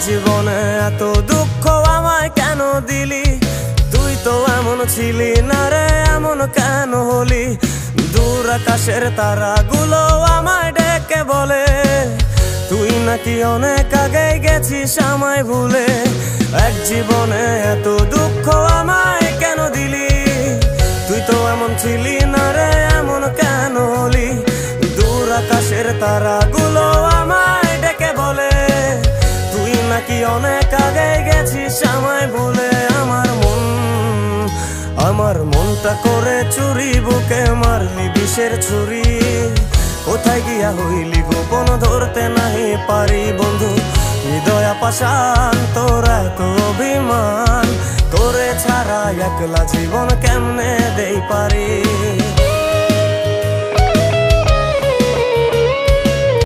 জীবনে এত দুঃখ আমায় কেন দিলি? তুই তো এমন ছিলি না রে, এমন কেন হলি? দূর আকাশের তারাগুলো আমায় ডেকে বলে তুই নাকি অনেক আগে গেছিস আমায় ভুলে। এক জীবনে এত দুঃখ আমায় কেন দিলি? তুই তো এমন ছিলি না রে, এমন কেন হলি? দূর আকাশের তারাগুলো আমায় ডেকে বলে তুই নাকি অনেক আগে গেছিস আমায় ভুলে। আমার মনটা করে চুরি, বুকে মারলি বিষের ছুরি। কোথায় গিয়া হইলি গোপন ধরতে নাহি পারি বন্ধু। হৃদয় পাষাণ তোর এত অভিমান, তোরে ছাড়া একলা জীবন কেমনে দেই পারি।